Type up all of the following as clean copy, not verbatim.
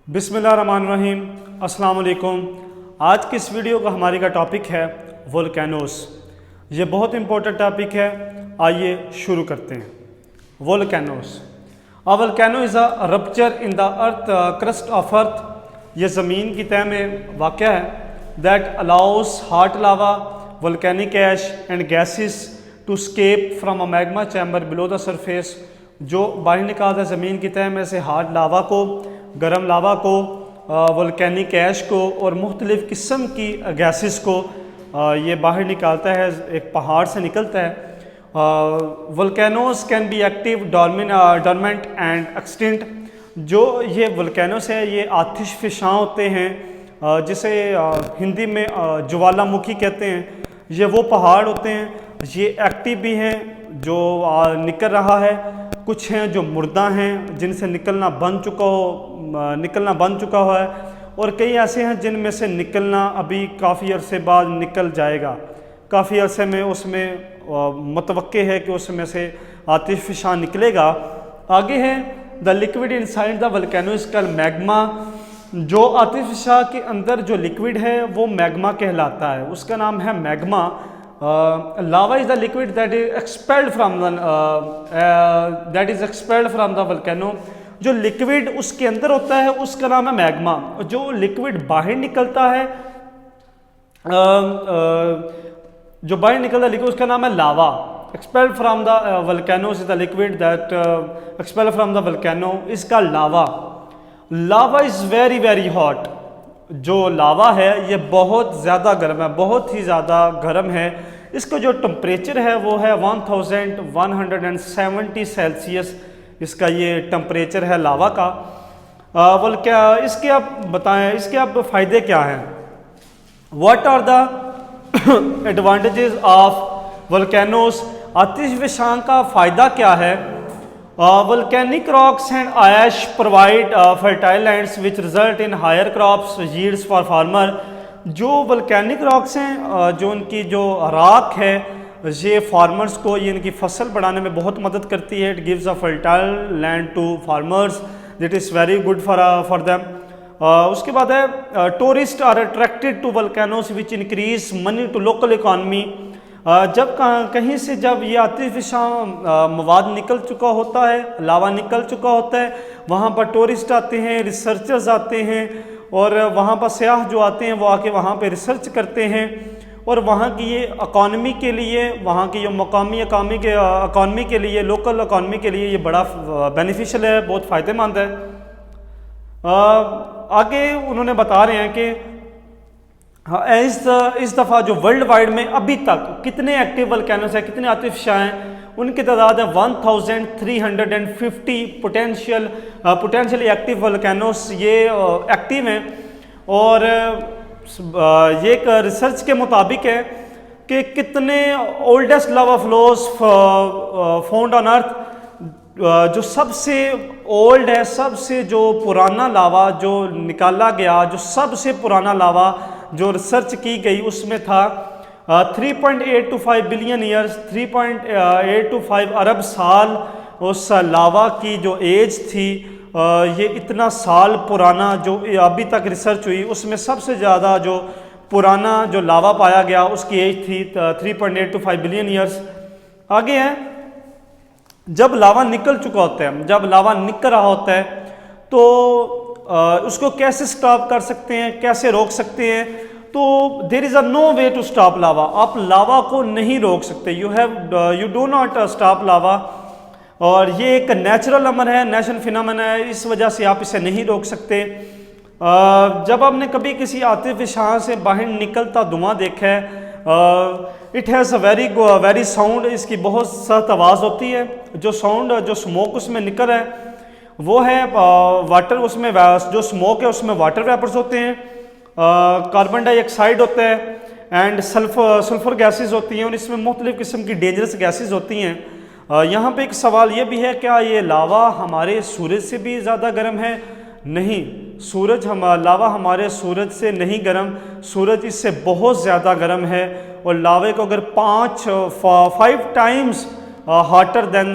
बिस्मिल्लाहिर्रहमानिर्रहीम, अस्सलाम वालेकुम। आज की इस वीडियो का हमारी का टॉपिक है वोल्केनोस। ये बहुत इंपॉर्टेंट टॉपिक है, आइए शुरू करते हैं। Volcanoes, a volcano is a rupture in the earth crust of earth. ये ज़मीन की तह में वाक़या है। That allows hot lava, volcanic ash and gases to escape from a magma chamber below the surface. जो बाहर निकालता है ज़मीन की तह में से हॉट लावा को, गर्म लावा को, वोल्केनिक ऐश को और मुख्तलिफ़ किस्म की गैसेस को ये बाहर निकालता है, एक पहाड़ से निकलता है। Volcanoes can be active, dormant and extinct. जो ये वोल्केनोस है ये आतिश फ़िशां होते हैं, जिसे हिंदी में ज्वालामुखी कहते हैं। ये वो पहाड़ होते हैं, ये एक्टिव भी हैं जो निकल रहा है, कुछ हैं जो मुर्दा हैं जिनसे निकलना बंद चुका हुआ है, और कई ऐसे हैं जिनमें से निकलना अभी काफ़ी अरसे बाद निकल जाएगा। काफ़ी अरसे में उसमें मुतवक्के है कि उसमें से आतिश फ़िशां निकलेगा। आगे है the liquid inside the volcano is called magma. जो आतिश फ़िशां के अंदर जो लिक्विड है वो मैग्मा कहलाता है, उसका नाम है magma. Lava is the liquid that is expelled from the volcano. जो लिक्विड उसके अंदर होता है उसका नाम है मैग्मा। जो लिक्विड बाहर निकलता है, जो बाहर निकलता है लिक्विड, उसका नाम है lava. Expelled from the volcano is the liquid that expelled from the volcano is called lava. Lava is very very hot. जो लावा है ये बहुत ज़्यादा गर्म है, बहुत ही ज़्यादा गर्म है। इसका जो टेम्परेचर है वो है 1170 सेल्सियस। इसका ये टेम्परेचर है लावा का। क्या इसके आप बताएं, इसके आप फ़ायदे क्या हैं? What are the advantages of volcanoes? आतिश फ़िशां का फ़ायदा क्या है? Volcanic rocks and ash provide fertile lands which result in higher crops yields for farmer। जो वोल्केनिक रॉक्स हैं, जो उनकी जो राख है, ये फार्मर्स को, ये इनकी फसल बढ़ाने में बहुत मदद करती है। It gives a fertile land to farmers, that is very good for them. उसके बाद है tourist are attracted to volcanoes which increase money to local economy. जब कहीं से जब ये आतिश फ़िशां मवाद निकल चुका होता है, लावा निकल चुका होता है, वहाँ पर टूरिस्ट आते हैं, रिसर्चर्स आते हैं, और वहाँ पर सयाह जो आते हैं वो आके वहाँ पे रिसर्च करते हैं, और वहाँ की ये इकॉनमी के लिए, वहाँ की जो मकामी इकॉनमी के लिए, लोकल इकॉनमी के लिए ये बड़ा बेनिफिशियल है, बहुत फ़ायदेमंद है। आगे उन्होंने बता रहे हैं कि इस दफ़ा जो वर्ल्ड वाइड में अभी तक कितने एक्टिव वोल्केनोस हैं, कितने आतिश फ़िशां हैं, उनकी तादाद है 1350 पोटेंशियली एक्टिव वोल्केनोस ये एक्टिव हैं। और ये एक रिसर्च के मुताबिक है कि कितने oldest lava flows found on earth. जो सबसे ओल्ड है, सबसे जो पुराना लावा जो निकाला गया, जो सबसे पुराना लावा जो रिसर्च की गई, उसमें था 3.825 बिलियन ईयर्स, 3.825 अरब साल उस लावा की जो एज थी। ये इतना साल पुराना जो अभी तक रिसर्च हुई, उसमें सबसे ज़्यादा जो पुराना जो लावा पाया गया उसकी एज थी 3.825 बिलियन ईयर्स। आगे है, जब लावा निकल चुका होता है, जब लावा निकल रहा होता है तो उसको कैसे स्टॉप कर सकते हैं, कैसे रोक सकते हैं? तो there is a no way to stop lava. आप लावा को नहीं रोक सकते, you do not stop lava. और ये एक नेचुरल अमर है, नेचुरल फिनोमेना है, इस वजह से आप इसे नहीं रोक सकते। जब आपने कभी किसी आतिश फ़िशां से बाहर निकलता धुआं देखा है, it has a very sound, इसकी बहुत सख्त आवाज़ होती है। जो साउंड, जो स्मोक उसमें निकल है वो है वाटर, उसमें जो स्मोक है उसमें वाटर वेपर्स होते हैं, कार्बन डाइऑक्साइड होता है, एंड सल्फर गैसेस होती हैं, और इसमें मुख्तलिफ़ किस्म की डेंजरस गैसेस होती हैं। यहाँ पे एक सवाल ये भी है, क्या ये लावा हमारे सूरज से भी ज़्यादा गर्म है? नहीं, लावा हमारे सूरज से नहीं गर्म, सूरज इससे बहुत ज़्यादा गर्म है। और लावे को अगर 5 times hotter than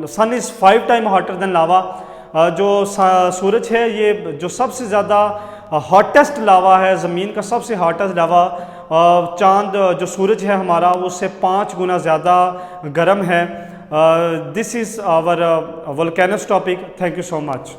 sun is 5 times hotter than lava। जो सूरज है ये जो सबसे ज़्यादा हॉटेस्ट लावा है, ज़मीन का सबसे हॉटेस्ट लावा, चांद जो सूरज है हमारा उससे 5 गुना ज़्यादा गर्म है। This is our volcanoes topic. Thank you so much.